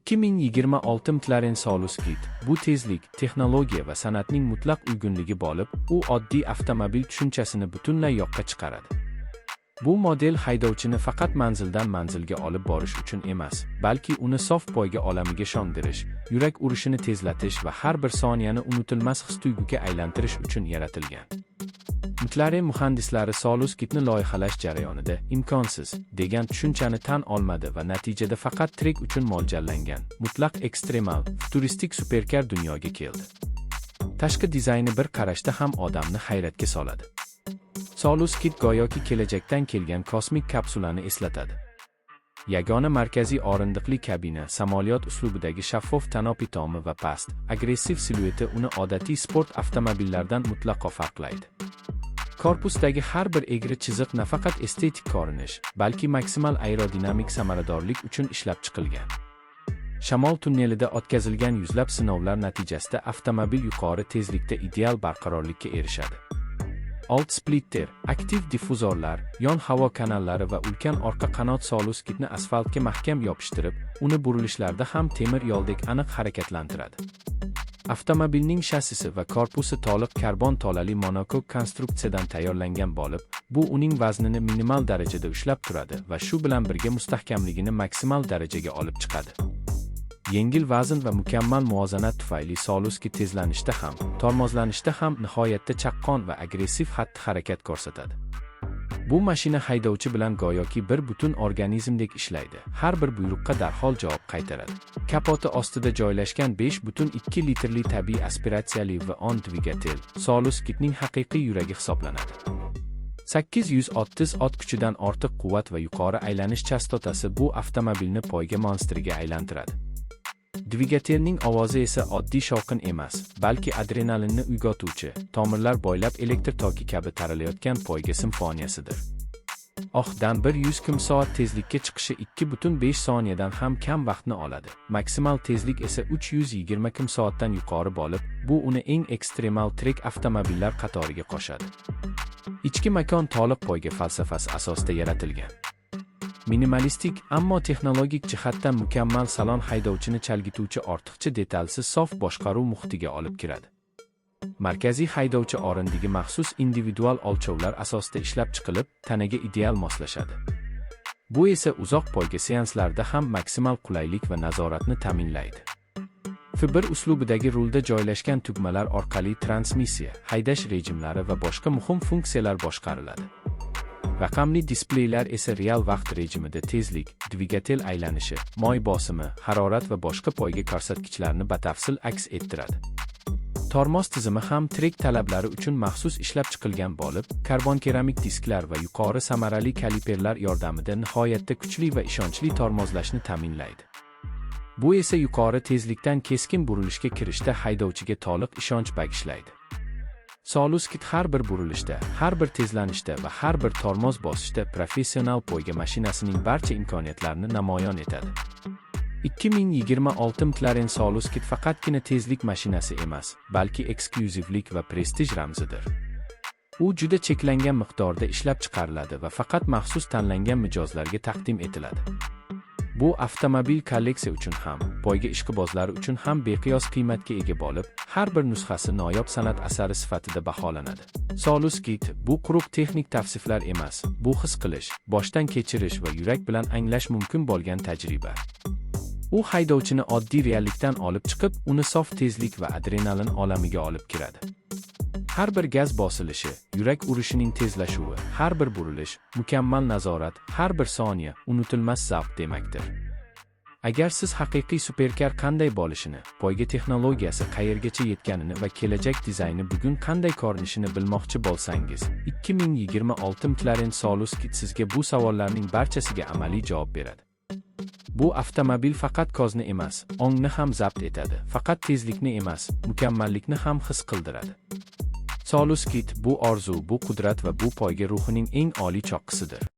2026 McLaren Solus Kit bu tezlik, texnologiya va san'atning mutlaq uyg'unligi bo'lib, u oddiy avtomobil tushunchasini butunlay yo'qqa chiqaradi. Bu model haydovchini faqat manzildan manzilga olib borish uchun emas, balki uni sof poyga olamiga shongdirish, yurak urishini tezlatish va har bir soniyani unutilmas his-tuyg'uga aylantirish uchun yaratilgan. McLaren muhandislari Solus Kitni loyihalash jarayonida imkonsiz degan tushunchani tan olmadi va natijada faqat trek uchun mo'ljallangan, mutlaq ekstremal, futuristik superkar dunyoga keldi. Tashqi dizayni bir qarashda ham odamni hayratga soladi. Solus Kit go'yoki kelajakdan kelgan kosmik kapsulani eslatadi. Yagona markaziy o'rindiqli kabina, samolyot uslubidagi shaffof tanopi tomi va past, agressiv silueti uni odatiy sport avtomobillardan mutlaqo farqlaydi. Korpusdagi har bir egri chiziq nafaqat estetik ko'rinish, balki maksimal aerodinamik samaradorlik uchun ishlab chiqilgan. Shamol tunnelida o'tkazilgan yuzlab sinovlar natijasida avtomobil yuqori tezlikda ideal barqarorlikka erishadi. Old splitter, aktiv difuzorlar, yon havo kanallari va ulkan orqa qanot Solus Kitni asfaltga mahkam yopishtirib, uni burilishlarda ham temir yo'ldek aniq harakatlantiradi. Avtomobilning shassisi va korpusi to'liq karbon tolali monokok konstruksiyadan tayyorlangan bo'lib, bu uning vaznini minimal darajada ushlab turadi va shu bilan birga mustahkamligini maksimal darajaga olib chiqadi. Yengil vazn va mukammal muvozanat tufayli Solus Kit tezlanishda ham, tormozlanishda ham nihoyatda chaqqon va agressiv xatti-harakat ko'rsatadi. Bu mashina haydovchi bilan go'yoki bir butun organizmdek ishlaydi. Har bir buyruqqa darhol javob qaytaradi. Kapoti ostida joylashgan 5,2 litrli tabiiy aspiratsiyali V10 dvigatel Solus Kitning haqiqiy yuragi hisoblanadi. 830 ot kuchidan ortiq quvvat va yuqori aylanish chastotasi bu avtomobilni poyga monstriga aylantiradi. Dvigatelning ovozi esa oddiy shovqin emas, balki adrenalinni uyg'otuvchi, tomirlar bo'ylab elektr toki kabi taralayotgan poyga simfoniyasidir. Oxdan 100 km/s tezlikka chiqishi 2,5 soniyadan ham kam vaqtni oladi. Maksimal tezlik esa 320 km/s dan yuqori bo'lib, bu uni eng ekstremal trek avtomobillar qatoriga qo'shadi. Ichki makon to'liq poyga falsafasi asosida yaratilgan. Minimalistik, ammo texnologik jihatdan mukammal salon haydovchini chalg'ituvchi ortiqcha detalsiz sof boshqaruv muhitiga olib kiradi. Markaziy haydovchi o'rindigi maxsus individual o'lchovlar asosida ishlab chiqilib, tanaga ideal moslashadi. Bu esa uzoq poyga seanslarida ham maksimal qulaylik va nazoratni ta'minlaydi. F1 uslubidagi rulda joylashgan tugmalar orqali transmissiya, haydash rejimlari va boshqa muhim funksiyalar boshqariladi. Raqamli displeylar esa real vaqt rejimida tezlik, dvigatel aylanishi, moy bosimi, harorat va boshqa poyga ko'rsatkichlarini batafsil aks ettiradi. Tormoz tizimi ham trek talablari uchun maxsus ishlab chiqilgan bo'lib, karbon keramik disklar va yuqori samarali kaliperlar yordamida nihoyatda kuchli va ishonchli tormozlashni ta'minlaydi. Bu esa yuqori tezlikdan keskin burilishga kirishda haydovchiga to'liq ishonch bag'ishlaydi. Solus Kit har bir burilishda, har bir tezlanishda va har bir tormoz bosishda professional poyga mashinasining barcha imkoniyatlarini namoyon etadi. 2026 McLaren Solus Kit faqatgina tezlik mashinasi emas, balki eksklyuzivlik va prestij ramzidir. U juda cheklangan miqdorda ishlab chiqariladi va faqat maxsus tanlangan mijozlarga taqdim etiladi. Bu avtomobil kolleksiya uchun ham, poyga ishqibozlari uchun ham beqiyos qiymatga ega bo'lib, har bir nusxasi noyob san'at asari sifatida baholanadi. Solus Kit bu quruq texnik tavsiflar emas, bu his qilish, boshdan kechirish va yurak bilan anglash mumkin bo'lgan tajriba. U haydovchini oddiy reallikdan olib chiqib, uni sof tezlik va adrenalin olamiga olib kiradi. Har bir gaz bosilishi, yurak urishining tezlashuvi, har bir burilish, mukammal nazorat, har bir soniya unutilmas zavq demakdir. Agar siz haqiqiy superkar qanday bo'lishini, poyga texnologiyasi qayergacha yetganini va kelajak dizayni bugun qanday ko'rinishini bilmoqchi bo'lsangiz, 2026 McLaren Solus Kit sizga bu savollarning barchasiga amaliy javob beradi. Bu avtomobil faqat ko'zni emas, ongni ham zabt etadi. Faqat tezlikni emas, mukammallikni ham his qildiradi. Solus Kit bu orzu, bu qudrat va bu poyga ruhining eng oliy choqqisidir.